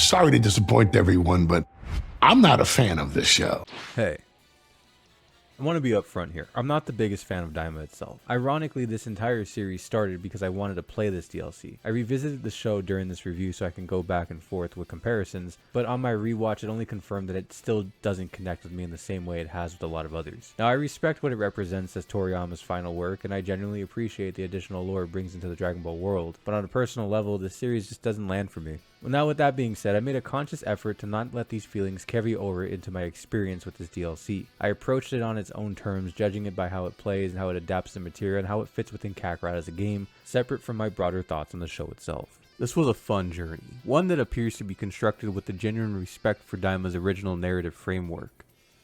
Sorry to disappoint everyone, but I'm not a fan of this show. Hey, I want to be upfront here. I'm not the biggest fan of Daima itself. Ironically, this entire series started because I wanted to play this DLC. I revisited the show during this review so I can go back and forth with comparisons, but on my rewatch it only confirmed that it still doesn't connect with me in the same way it has with a lot of others. Now I respect what it represents as Toriyama's final work, and I genuinely appreciate the additional lore it brings into the Dragon Ball world, but on a personal level, this series just doesn't land for me. Well, now with that being said, I made a conscious effort to not let these feelings carry over into my experience with this DLC. I approached it on its own terms, judging it by how it plays and how it adapts the material and how it fits within Kakarot as a game, separate from my broader thoughts on the show itself. This was a fun journey, one that appears to be constructed with a genuine respect for Daima's original narrative framework.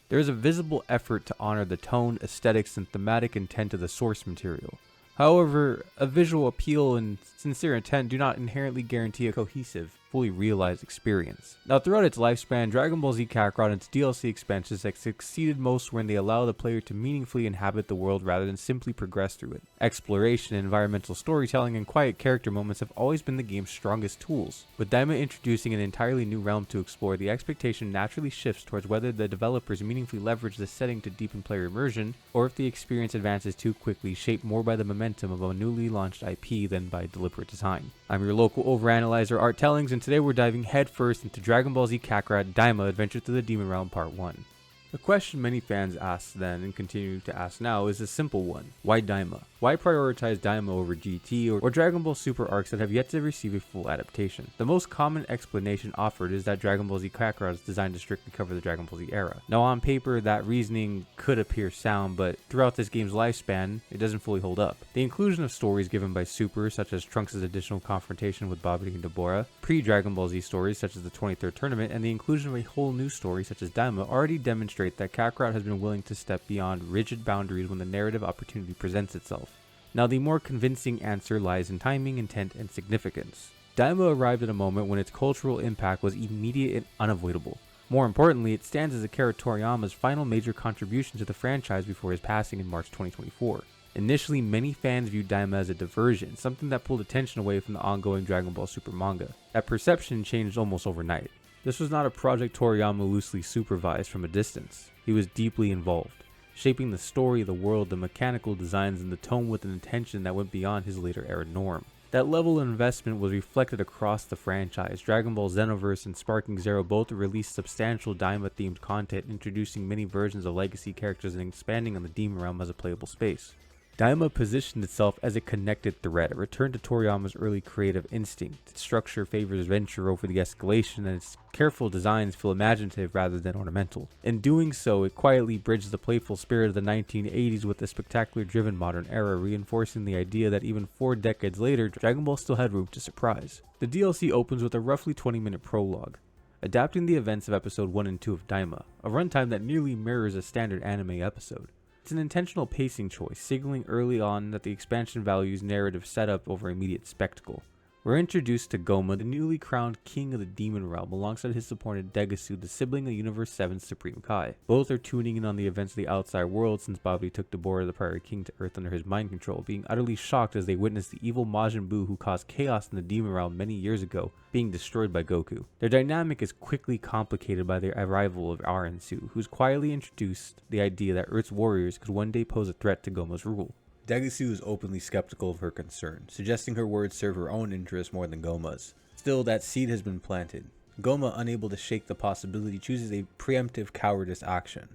There is a visible effort to honor the tone, aesthetics, and thematic intent of the source material. However, a visual appeal and sincere intent do not inherently guarantee a cohesive, fully realized experience. Now throughout its lifespan, Dragon Ball Z Kakarot and its DLC expansions have succeeded most when they allow the player to meaningfully inhabit the world rather than simply progress through it. Exploration, environmental storytelling, and quiet character moments have always been the game's strongest tools. With Daima introducing an entirely new realm to explore, the expectation naturally shifts towards whether the developers meaningfully leverage the setting to deepen player immersion, or if the experience advances too quickly, shaped more by the momentum of a newly launched IP than by deliberate design. I'm your local overanalyzer Art Tellings, and today we're diving headfirst into Dragon Ball Z Kakarot Daima Adventure Through the Demon Realm Part 1. The question many fans asked then and continue to ask now is a simple one. Why Daima? Why prioritize Daima over GT or Dragon Ball Super arcs that have yet to receive a full adaptation? The most common explanation offered is that Dragon Ball Z Kakarot is designed to strictly cover the Dragon Ball Z era. Now on paper that reasoning could appear sound, but throughout this game's lifespan, it doesn't fully hold up. The inclusion of stories given by Super, such as Trunks' additional confrontation with Babidi and Dabura, pre-Dragon Ball Z stories such as the 23rd tournament, and the inclusion of a whole new story such as Daima already demonstrate that Kakarot has been willing to step beyond rigid boundaries when the narrative opportunity presents itself. Now the more convincing answer lies in timing, intent, and significance. Daima arrived at a moment when its cultural impact was immediate and unavoidable. More importantly, it stands as Akira Toriyama's final major contribution to the franchise before his passing in March 2024. Initially, many fans viewed Daima as a diversion, something that pulled attention away from the ongoing Dragon Ball Super manga. That perception changed almost overnight. This was not a project Toriyama loosely supervised from a distance. He was deeply involved, shaping the story, the world, the mechanical designs, and the tone with an intention that went beyond his later era norm. That level of investment was reflected across the franchise. Dragon Ball Xenoverse and Sparking Zero both released substantial Daima-themed content, introducing many versions of legacy characters and expanding on the Demon Realm as a playable space. Daima positioned itself as a connected thread, a return to Toriyama's early creative instinct. Its structure favors adventure over the escalation, and its careful designs feel imaginative rather than ornamental. In doing so, it quietly bridges the playful spirit of the 1980s with a spectacular-driven modern era, reinforcing the idea that even 4 decades later, Dragon Ball still had room to surprise. The DLC opens with a roughly 20-minute prologue, adapting the events of episode 1 and 2 of Daima, a runtime that nearly mirrors a standard anime episode. It's an intentional pacing choice, signaling early on that the expansion values narrative setup over immediate spectacle. We're introduced to Goma, the newly crowned king of the Demon Realm, alongside his supported Degasu, the sibling of Universe 7's Supreme Kai. Both are tuning in on the events of the outside world since Babidi took Dabura, the prior king, to Earth under his mind control, being utterly shocked as they witness the evil Majin Buu who caused chaos in the Demon Realm many years ago being destroyed by Goku. Their dynamic is quickly complicated by the arrival of Aransu, who's quietly introduced the idea that Earth's warriors could one day pose a threat to Goma's rule. Degasu is openly skeptical of her concern, suggesting her words serve her own interests more than Goma's. Still, that seed has been planted. Goma, unable to shake the possibility, chooses a preemptive cowardice action.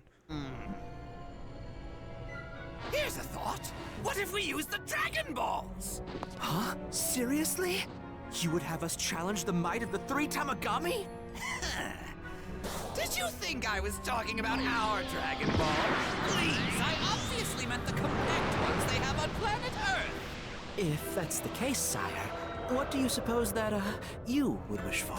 Here's a thought. What if we use the Dragon Balls? Huh? Seriously? You would have us challenge the might of the 3 Tamagami? Did you think I was talking about our Dragon Ball? Please, I obviously meant the compact ones they have on planet Earth. If that's the case, sire, what do you suppose that, you would wish for?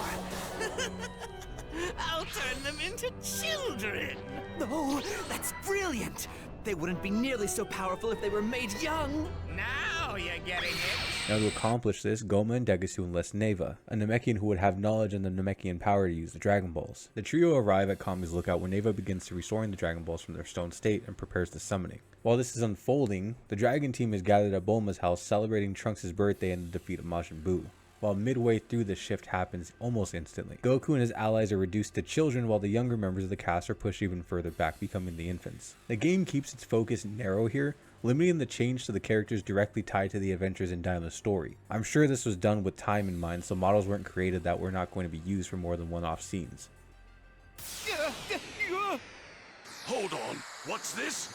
I'll turn them into children. Oh, that's brilliant! They wouldn't be nearly so powerful if they were made young. Now you're getting it. Now to accomplish this, Goma and Degasu enlist Neva, a Namekian who would have knowledge and the Namekian power to use the Dragon Balls. The trio arrive at Kami's lookout when Neva begins to restoring the Dragon Balls from their stone state and prepares the summoning. While this is unfolding, the Dragon team is gathered at Bulma's house celebrating Trunks' birthday and the defeat of Majin Buu. while midway through the shift happens almost instantly. Goku and his allies are reduced to children while the younger members of the cast are pushed even further back, becoming the infants. The game keeps its focus narrow here, limiting the change to the characters directly tied to the adventures in Daima's story. I'm sure this was done with time in mind, so models weren't created that were not going to be used for more than one-off scenes. Hold on, what's this?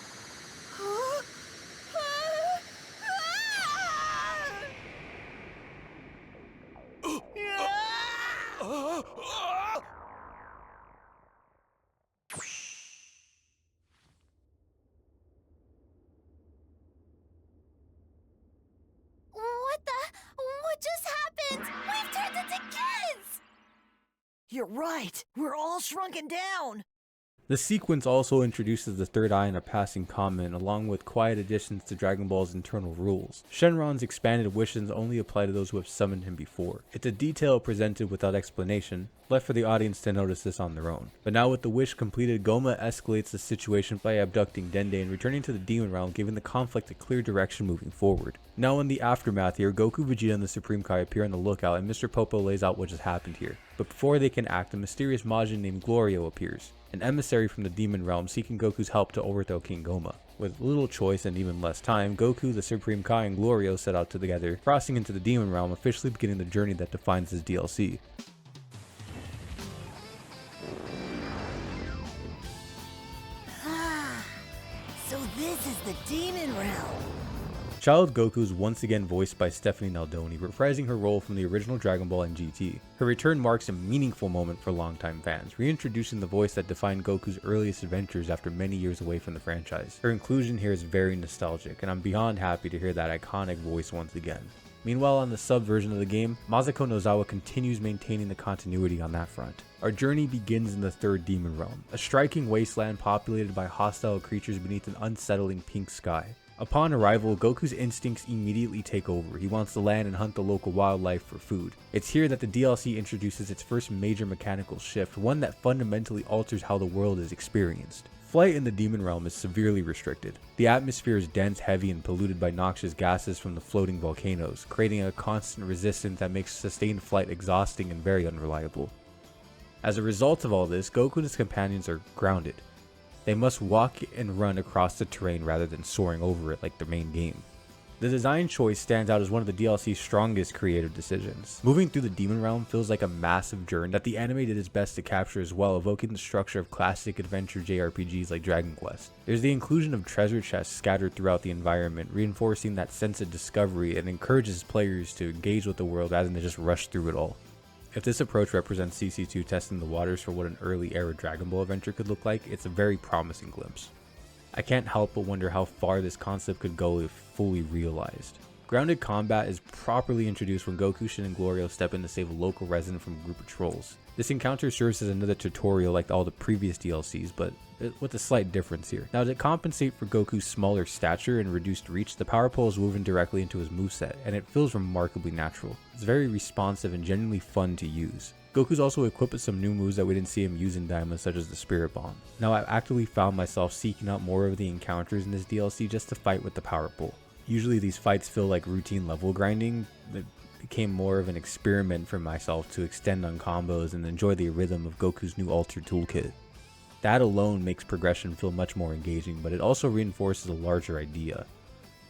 What just happened? We've turned into kids! You're right. We're all shrunken down. The sequence also introduces the third eye in a passing comment, along with quiet additions to Dragon Ball's internal rules. Shenron's expanded wishes only apply to those who have summoned him before. It's a detail presented without explanation, left for the audience to notice this on their own. But now with the wish completed, Goma escalates the situation by abducting Dende and returning to the Demon Realm, giving the conflict a clear direction moving forward. Now in the aftermath here, Goku, Vegeta, and the Supreme Kai appear on the lookout, and Mr. Popo lays out what just happened here. But before they can act, a mysterious Majin named Glorio appears, an emissary from the Demon Realm seeking Goku's help to overthrow King Goma. With little choice and even less time, Goku, the Supreme Kai, and Glorio set out together, crossing into the Demon Realm, officially beginning the journey that defines this DLC. So this is the Demon Realm. Child Goku is once again voiced by Stephanie Naldoni, reprising her role from the original Dragon Ball and GT. Her return marks a meaningful moment for longtime fans, reintroducing the voice that defined Goku's earliest adventures after many years away from the franchise. Her inclusion here is very nostalgic, and I'm beyond happy to hear that iconic voice once again. Meanwhile, on the sub version of the game, Masako Nozawa continues maintaining the continuity on that front. Our journey begins in the third Demon Realm, a striking wasteland populated by hostile creatures beneath an unsettling pink sky. Upon arrival, Goku's instincts immediately take over. He wants to land and hunt the local wildlife for food. It's here that the DLC introduces its first major mechanical shift, one that fundamentally alters how the world is experienced. Flight in the Demon Realm is severely restricted. The atmosphere is dense, heavy, and polluted by noxious gases from the floating volcanoes, creating a constant resistance that makes sustained flight exhausting and very unreliable. As a result of all this, Goku and his companions are grounded. They must walk and run across the terrain rather than soaring over it like the main game. The design choice stands out as one of the DLC's strongest creative decisions. Moving through the Demon Realm feels like a massive journey that the anime did its best to capture as well, evoking the structure of classic adventure JRPGs like Dragon Quest. There's the inclusion of treasure chests scattered throughout the environment, reinforcing that sense of discovery and encourages players to engage with the world rather than just rush through it all. If this approach represents CC2 testing the waters for what an early era Dragon Ball adventure could look like, it's a very promising glimpse. I can't help but wonder how far this concept could go if fully realized. Grounded combat is properly introduced when Goku, Shin, and Glorio step in to save a local resident from a group of trolls. This encounter serves as another tutorial like all the previous DLCs, but with a slight difference here. Now, to compensate for Goku's smaller stature and reduced reach, the power pole is woven directly into his moveset, and it feels remarkably natural. It's very responsive and genuinely fun to use. Goku's also equipped with some new moves that we didn't see him use in Daima, such as the Spirit Bomb. Now, I've actively found myself seeking out more of the encounters in this DLC just to fight with the power pole. Usually these fights feel like routine level grinding, but became more of an experiment for myself to extend on combos and enjoy the rhythm of Goku's new altered toolkit. That alone makes progression feel much more engaging, but it also reinforces a larger idea.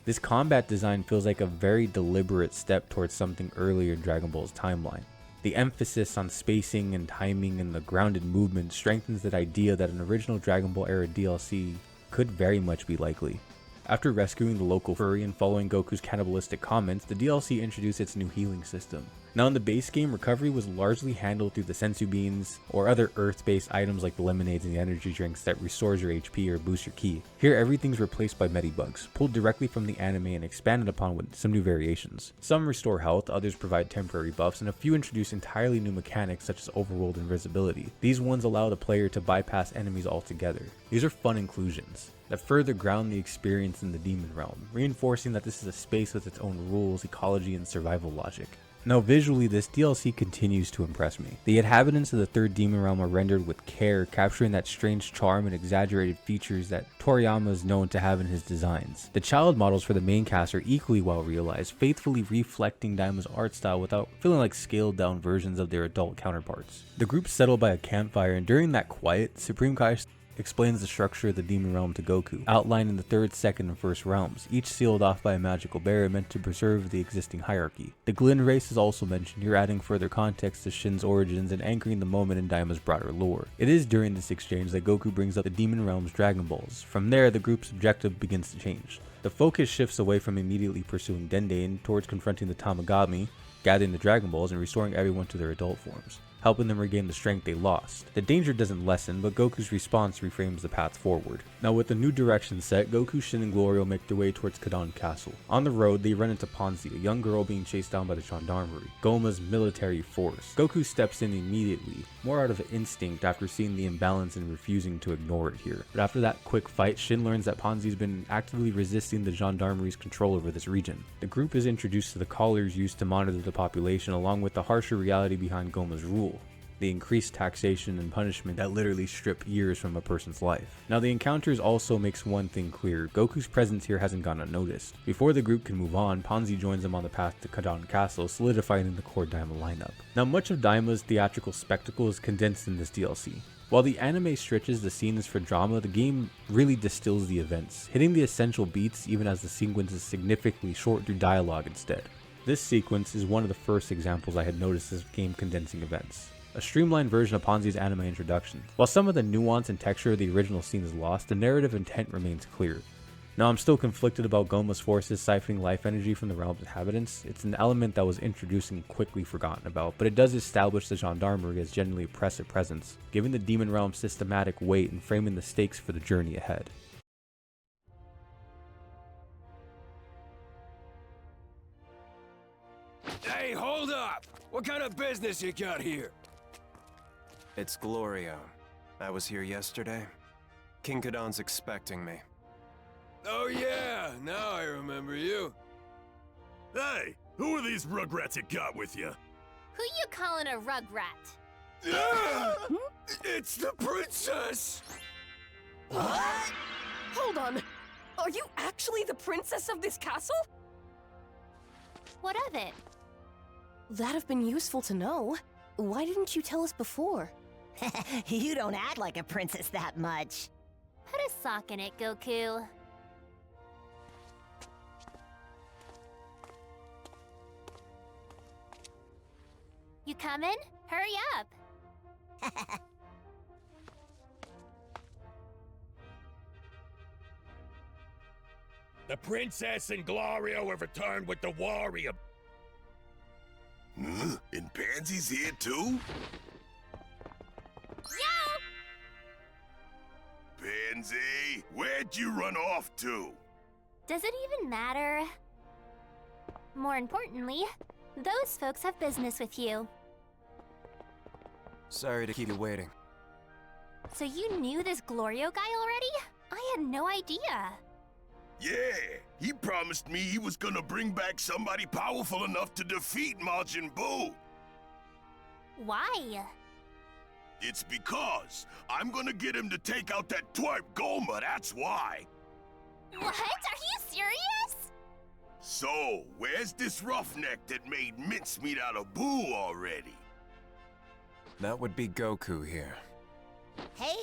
This combat design feels like a very deliberate step towards something earlier in Dragon Ball's timeline. The emphasis on spacing and timing and the grounded movement strengthens that idea that an original Dragon Ball era DLC could very much be likely. After rescuing the local furry and following Goku's cannibalistic comments, the DLC introduced its new healing system. Now in the base game, recovery was largely handled through the sensu beans or other earth-based items like the lemonades and the energy drinks that restores your HP or boosts your ki. Here everything's replaced by medibugs, pulled directly from the anime and expanded upon with some new variations. Some restore health, others provide temporary buffs, and a few introduce entirely new mechanics such as overworld invisibility. These ones allow the player to bypass enemies altogether. These are fun inclusions that further ground the experience in the Demon Realm, reinforcing that this is a space with its own rules, ecology, and survival logic. Now visually, this DLC continues to impress me. The inhabitants of the third demon realm are rendered with care, capturing that strange charm and exaggerated features that Toriyama is known to have in his designs. The child models for the main cast are equally well realized, faithfully reflecting Daima's art style without feeling like scaled down versions of their adult counterparts. The group settle by a campfire, and during that quiet, Supreme Kai explains the structure of the demon realm to Goku, outlining the third, second, and first realms, each sealed off by a magical barrier meant to preserve the existing hierarchy. The Glin race is also mentioned here, adding further context to Shin's origins and anchoring the moment in Daima's broader lore. It is during this exchange that Goku brings up the demon realm's Dragon Balls. From there, the group's objective begins to change. The focus shifts away from immediately pursuing Dende and towards confronting the Tamagami, gathering the Dragon Balls, and restoring everyone to their adult forms, helping them regain the strength they lost. The danger doesn't lessen, but Goku's response reframes the path forward. Now with the new direction set, Goku, Shin, and Glorio make their way towards Kadan Castle. On the road, they run into Ponzi, a young girl being chased down by the gendarmerie, Goma's military force. Goku steps in immediately, more out of instinct after seeing the imbalance and refusing to ignore it here. But after that quick fight, Shin learns that Ponzi's been actively resisting the gendarmerie's control over this region. The group is introduced to the collars used to monitor the population, along with the harsher reality behind Goma's rule, the increased taxation and punishment that literally strip years from a person's life. Now the encounters also makes one thing clear: Goku's presence here hasn't gone unnoticed. Before the group can move on, Ponzi joins them on the path to Kadan Castle, solidifying the core Daima lineup. Now much of Daima's theatrical spectacle is condensed in this DLC. While the anime stretches the scenes for drama, the game really distills the events, hitting the essential beats even as the sequence is significantly short through dialogue instead. This sequence is one of the first examples I had noticed as game condensing events, a streamlined version of Ponzi's anime introduction. While some of the nuance and texture of the original scene is lost, the narrative intent remains clear. Now I'm still conflicted about Goma's forces siphoning life energy from the realm's inhabitants. It's an element that was introduced and quickly forgotten about, but it does establish the gendarmerie as genuinely oppressive presence, giving the demon realm systematic weight and framing the stakes for the journey ahead. Hey, hold up! What kind of business you got here? It's Glorio. I was here yesterday. King Kadan's expecting me. Oh yeah, now I remember you. Hey, who are these rugrats you got with you? Who you calling a rugrat? Ah! It's the princess! What? Hold on. Are you actually the princess of this castle? What of it? That'd have been useful to know. Why didn't you tell us before? You don't act like a princess that much. Put a sock in it, Goku. You coming? Hurry up! The princess and Glorio have returned with the warrior. And Pansy's here too? Yo! Pansy, where'd you run off to? Does it even matter? More importantly, those folks have business with you. Sorry to keep you waiting. So you knew this Glorio guy already? I had no idea. Yeah, he promised me he was gonna bring back somebody powerful enough to defeat Majin Buu. Why? It's because I'm gonna get him to take out that twerp Goma, that's why. What? Are you serious? So, where's this roughneck that made mincemeat out of Buu already? That would be Goku here. Hey,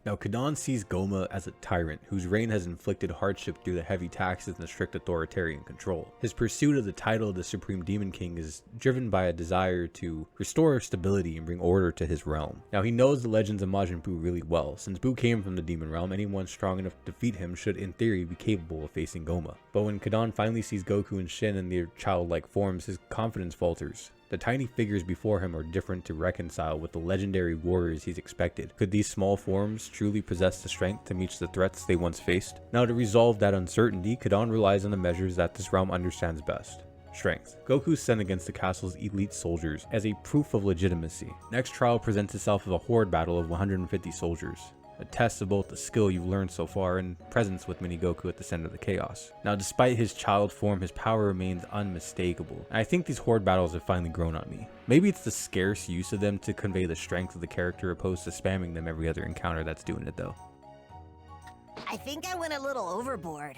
Now Kadan sees Goma as a tyrant whose reign has inflicted hardship through the heavy taxes and the strict authoritarian control. His pursuit of the title of the Supreme Demon King is driven by a desire to restore stability and bring order to his realm. Now he knows the legends of Majin Buu really well. Since Buu came from the demon realm, anyone strong enough to defeat him should in theory be capable of facing Goma. But when Kadan finally sees Goku and Shin in their childlike forms, his confidence falters. The tiny figures before him are different to reconcile with the legendary warriors he's expected. Could these small forms truly possess the strength to meet the threats they once faced? Now to resolve that uncertainty, Kadan relies on the measures that this realm understands best. Strength. Goku's sent against the castle's elite soldiers as a proof of legitimacy. Next trial presents itself as a horde battle of 150 soldiers. a test of both the skill you've learned so far and presence with Mini Goku at the center of the chaos. Now, despite his child form, his power remains unmistakable. And I think these Horde battles have finally grown on me. Maybe it's the scarce use of them to convey the strength of the character opposed to spamming them every other encounter that's doing it though. I think I went a little overboard.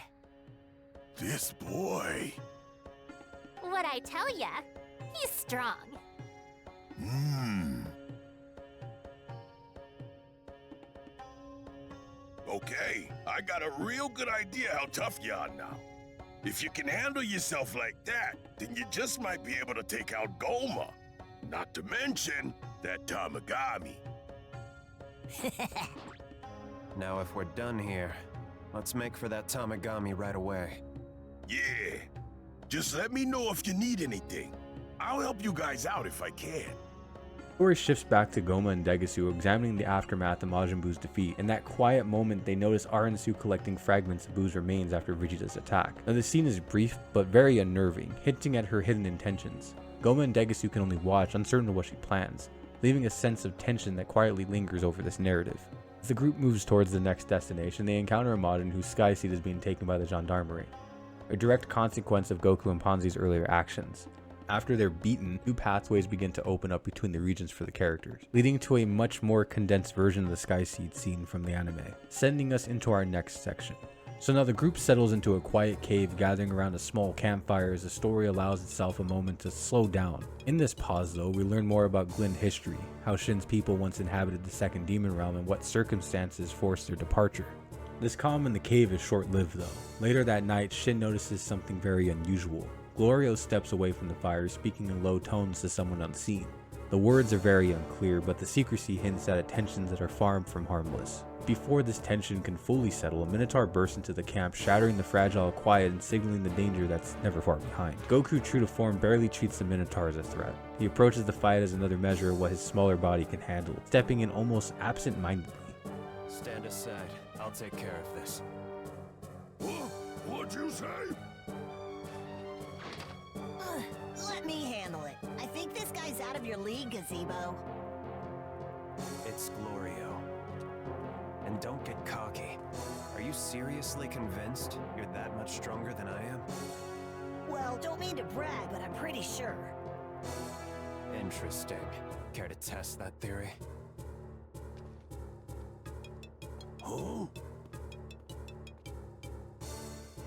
This boy. What I tell ya, he's strong. Okay, I got a real good idea how tough you are now. If you can handle yourself like that, then you just might be able to take out Goma. Not to mention that Tamagami. Now if we're done here, let's make for that Tamagami right away. Yeah, just let me know if you need anything. I'll help you guys out if I can. Story shifts back to Goma and Degasu examining the aftermath of Majin Buu's defeat. In that quiet moment, they notice Aransu collecting fragments of Buu's remains after Vegeta's attack. Now the scene is brief, but very unnerving, hinting at her hidden intentions. Goma and Degasu can only watch, uncertain of what she plans, leaving a sense of tension that quietly lingers over this narrative. As the group moves towards the next destination, they encounter a Majin whose sky seat is being taken by the Gendarmerie, a direct consequence of Goku and Ponzi's earlier actions. After they're beaten, new pathways begin to open up between the regions for the characters, leading to a much more condensed version of the Sky Seed scene from the anime, sending us into our next section. So now the group settles into a quiet cave, gathering around a small campfire as the story allows itself a moment to slow down. In this pause though, we learn more about Glin history, how Shin's people once inhabited the second demon realm and what circumstances forced their departure. This calm in the cave is short-lived though. Later that night, Shin notices something very unusual. Glorio steps away from the fire, speaking in low tones to someone unseen. The words are very unclear, but the secrecy hints at tensions that are far from harmless. Before this tension can fully settle, a Minotaur bursts into the camp, shattering the fragile quiet and signaling the danger that's never far behind. Goku, true to form, barely treats the Minotaur as a threat. He approaches the fight as another measure of what his smaller body can handle, stepping in almost absent-mindedly. Stand aside. I'll take care of this. What'd you say? Let me handle it. I think this guy's out of your league, Gazebo. It's Glorio. And don't get cocky. Are you seriously convinced you're that much stronger than I am? Well, don't mean to brag, but I'm pretty sure. Interesting. Care to test that theory? Huh?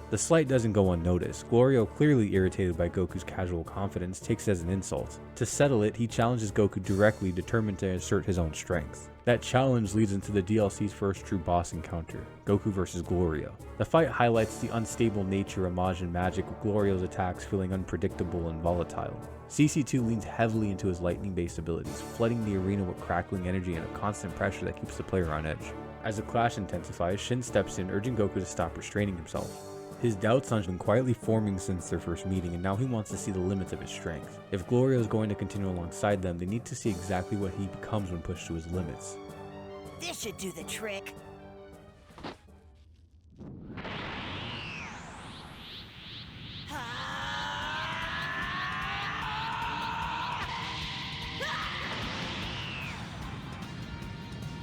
The slight doesn't go unnoticed. Glorio, clearly irritated by Goku's casual confidence, takes it as an insult. To settle it, he challenges Goku directly, determined to assert his own strength. That challenge leads into the DLC's first true boss encounter, Goku vs. Glorio. The fight highlights the unstable nature of Majin magic, with Glorio's attacks feeling unpredictable and volatile. CC2 leans heavily into his lightning-based abilities, flooding the arena with crackling energy and a constant pressure that keeps the player on edge. As the clash intensifies, Shin steps in, urging Goku to stop restraining himself. His doubts on been quietly forming since their first meeting, and now he wants to see the limits of his strength. If Glorio is going to continue alongside them, they need to see exactly what he becomes when pushed to his limits. This should do the trick.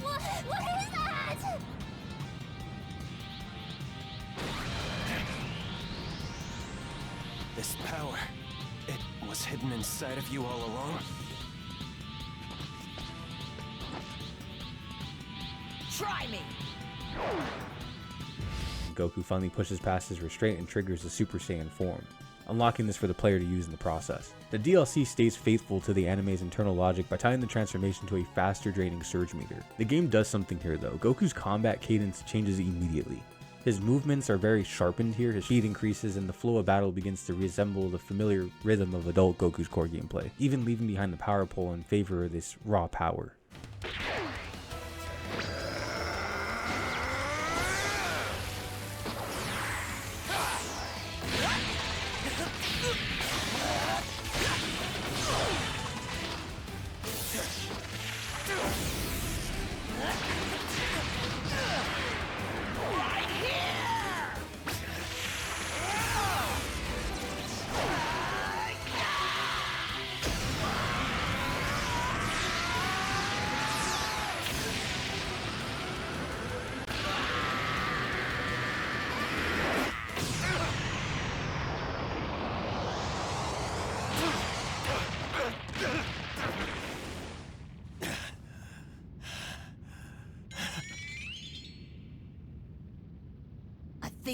What is that? This power, it was hidden inside of you all along? Try me! Goku finally pushes past his restraint and triggers the Super Saiyan form, unlocking this for the player to use in the process. The DLC stays faithful to the anime's internal logic by tying the transformation to a faster draining surge meter. The game does something here though. Goku's combat cadence changes immediately. His movements are very sharpened here, his speed increases, and the flow of battle begins to resemble the familiar rhythm of adult Goku's core gameplay, even leaving behind the power pole in favor of this raw power.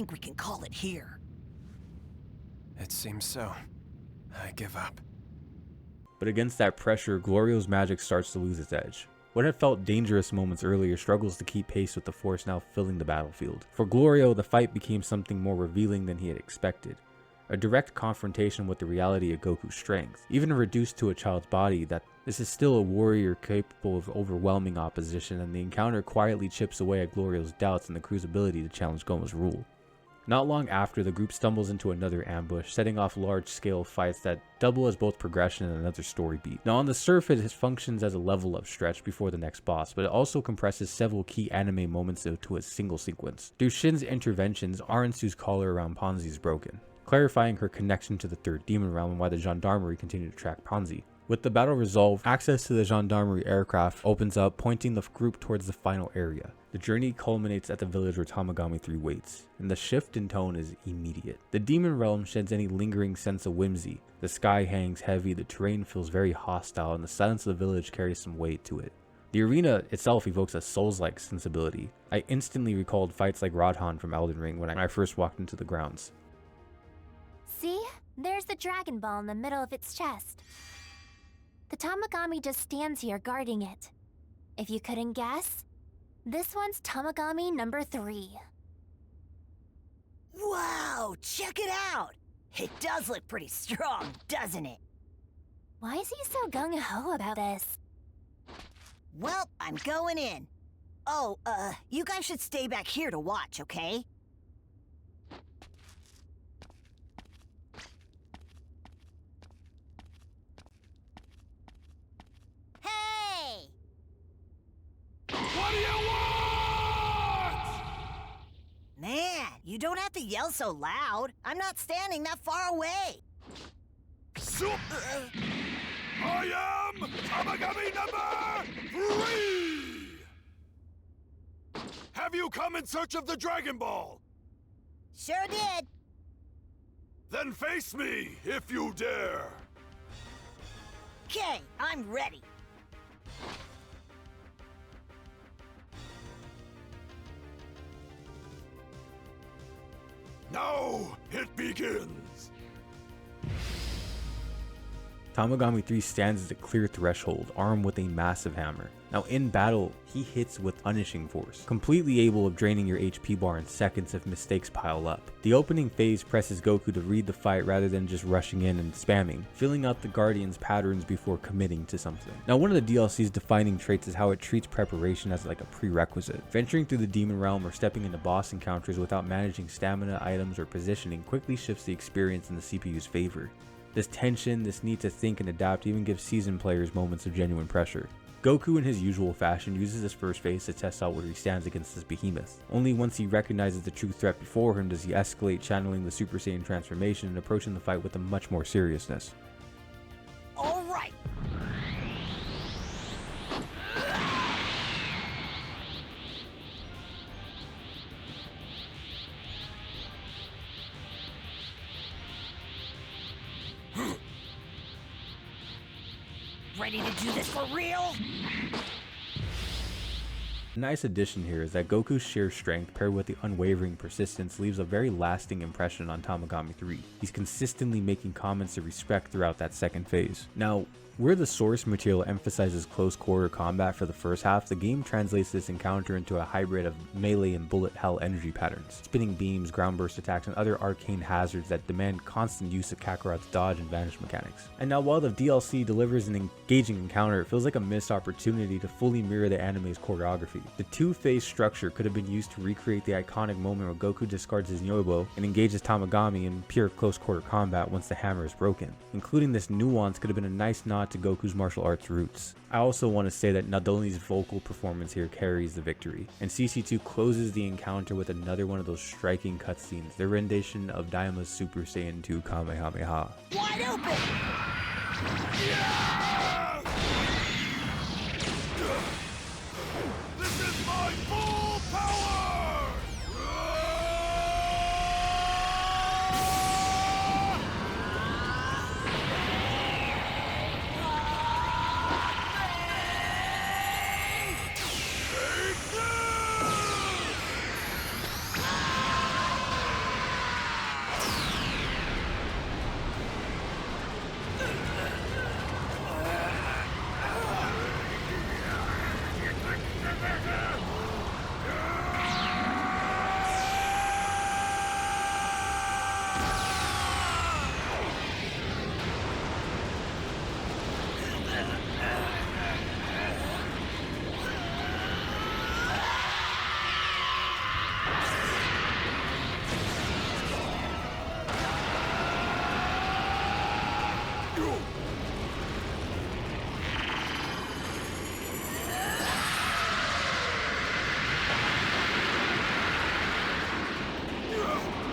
think we can call it here. It seems so. I give up. But against that pressure, Glorio's magic starts to lose its edge. What had felt dangerous moments earlier struggles to keep pace with the force now filling the battlefield. For Glorio, the fight became something more revealing than he had expected. A direct confrontation with the reality of Goku's strength. Even reduced to a child's body, that this is still a warrior capable of overwhelming opposition, and the encounter quietly chips away at Glorio's doubts and the crew's ability to challenge Goma's rule. Not long after, the group stumbles into another ambush, setting off large-scale fights that double as both progression and another story beat. Now on the surface, it functions as a level-up stretch before the next boss, but it also compresses several key anime moments into a single sequence. Through Shin's interventions, Arensu's collar around Ponzi is broken, clarifying her connection to the third demon realm and why the Gendarmerie continue to track Ponzi. With the battle resolved, access to the Gendarmerie aircraft opens up, pointing the group towards the final area. The journey culminates at the village where Tamagami 3 waits, and the shift in tone is immediate. The demon realm sheds any lingering sense of whimsy. The sky hangs heavy, the terrain feels very hostile, and the silence of the village carries some weight to it. The arena itself evokes a Souls-like sensibility. I instantly recalled fights like Radhan from Elden Ring when I first walked into the grounds. See? There's the Dragon Ball in the middle of its chest. The Tamagami just stands here guarding it. If you couldn't guess, this one's Tamagami number 3. Wow, check it out! It does look pretty strong, doesn't it? Why is he so gung-ho about this? Well, I'm going in. Oh, you guys should stay back here to watch, okay? Hey! What do you want? Man, you don't have to yell so loud. I'm not standing that far away. I am Tamagami number 3! Have you come in search of the Dragon Ball? Sure did. Then face me, if you dare. Okay, I'm ready. Now it begins. Tamagami 3 stands as a clear threshold, armed with a massive hammer. Now in battle, he hits with punishing force, completely able of draining your HP bar in seconds if mistakes pile up. The opening phase presses Goku to read the fight rather than just rushing in and spamming, filling out the Guardian's patterns before committing to something. Now one of the DLC's defining traits is how it treats preparation as like a prerequisite. Venturing through the demon realm or stepping into boss encounters without managing stamina, items, or positioning quickly shifts the experience in the CPU's favor. This tension, this need to think and adapt even gives seasoned players moments of genuine pressure. Goku in his usual fashion uses his first phase to test out where he stands against this behemoth. Only once he recognizes the true threat before him does he escalate, channeling the Super Saiyan transformation and approaching the fight with a much more seriousness. All right. Ready to do this for real? A nice addition here is that Goku's sheer strength paired with the unwavering persistence leaves a very lasting impression on Tamagami 3. He's consistently making comments of respect throughout that second phase. Now, where the source material emphasizes close quarter combat for the first half, the game translates this encounter into a hybrid of melee and bullet hell energy patterns, spinning beams, ground burst attacks, and other arcane hazards that demand constant use of Kakarot's dodge and vanish mechanics. And now while the DLC delivers an engaging encounter, it feels like a missed opportunity to fully mirror the anime's choreography. The two-phase structure could have been used to recreate the iconic moment where Goku discards his Nyobo and engages Tamagami in pure close quarter combat once the hammer is broken. Including this nuance could have been a nice nod to Goku's martial arts roots. I also want to say that Nadolni's vocal performance here carries the victory, and CC2 closes the encounter with another one of those striking cutscenes, their rendition of Daima's Super Saiyan 2 Kamehameha. Wide open! Yeah! This is my full power!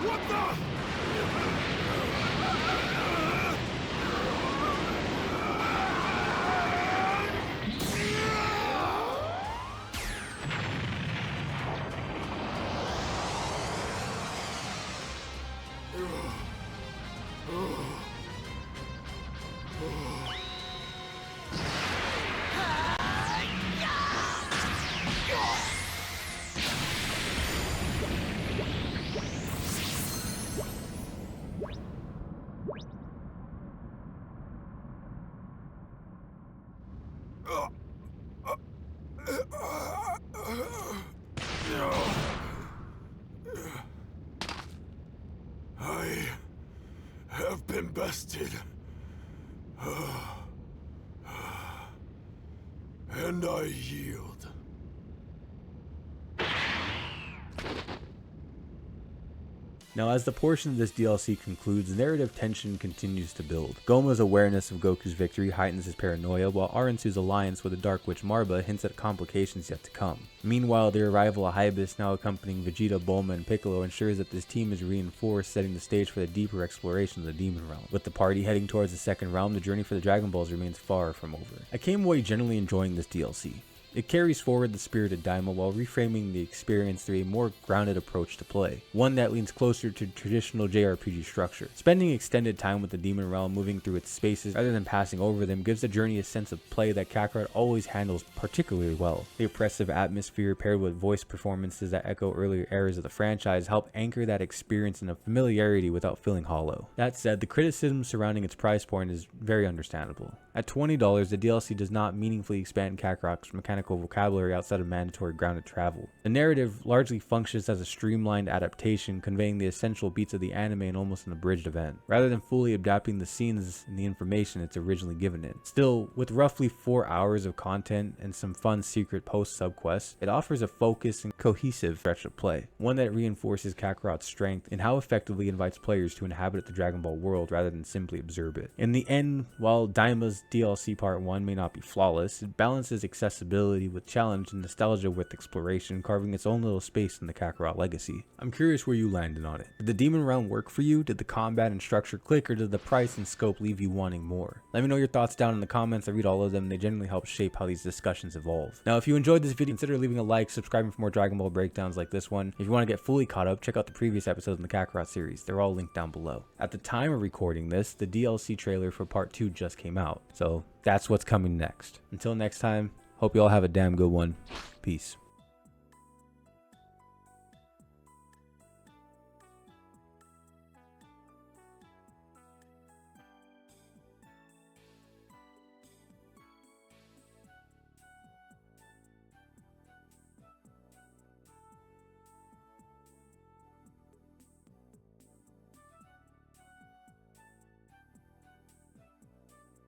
What the? I have been bested. And I yield. Now, as the portion of this DLC concludes, narrative tension continues to build. Goma's awareness of Goku's victory heightens his paranoia, while Arensu's alliance with the Dark Witch Marba hints at complications yet to come. Meanwhile, the arrival of Hybius, now accompanying Vegeta, Bulma, and Piccolo, ensures that this team is reinforced, setting the stage for the deeper exploration of the Demon Realm. With the party heading towards the second realm, the journey for the Dragon Balls remains far from over. I came away generally enjoying this DLC. It carries forward the spirit of Daima while reframing the experience through a more grounded approach to play, one that leans closer to traditional JRPG structure. Spending extended time with the Demon Realm, moving through its spaces rather than passing over them, gives the journey a sense of play that Kakarot always handles particularly well. The oppressive atmosphere paired with voice performances that echo earlier eras of the franchise help anchor that experience in a familiarity without feeling hollow. That said, the criticism surrounding its price point is very understandable. At $20, the DLC does not meaningfully expand Kakarot's mechanical vocabulary outside of mandatory grounded travel. The narrative largely functions as a streamlined adaptation, conveying the essential beats of the anime in almost an abridged event, rather than fully adapting the scenes and the information it's originally given it. Still, with roughly 4 hours of content and some fun secret post-subquests, it offers a focused and cohesive stretch of play, one that reinforces Kakarot's strength and how effectively it invites players to inhabit the Dragon Ball world rather than simply observe it. In the end, while Daima's DLC Part 1 may not be flawless, it balances accessibility with challenge and nostalgia with exploration, carving its own little space in the Kakarot legacy. I'm curious where you landed on it. Did the Demon Realm work for you? Did the combat and structure click, or did the price and scope leave you wanting more? Let me know your thoughts down in the comments. I read all of them and they generally help shape how these discussions evolve. Now, if you enjoyed this video, consider leaving a like, subscribing for more Dragon Ball breakdowns like this one. If you want to get fully caught up, check out the previous episodes in the Kakarot series. They're all linked down below. At the time of recording this, the DLC trailer for Part 2 just came out, so that's what's coming next. Until next time, hope you all have a damn good one. Peace.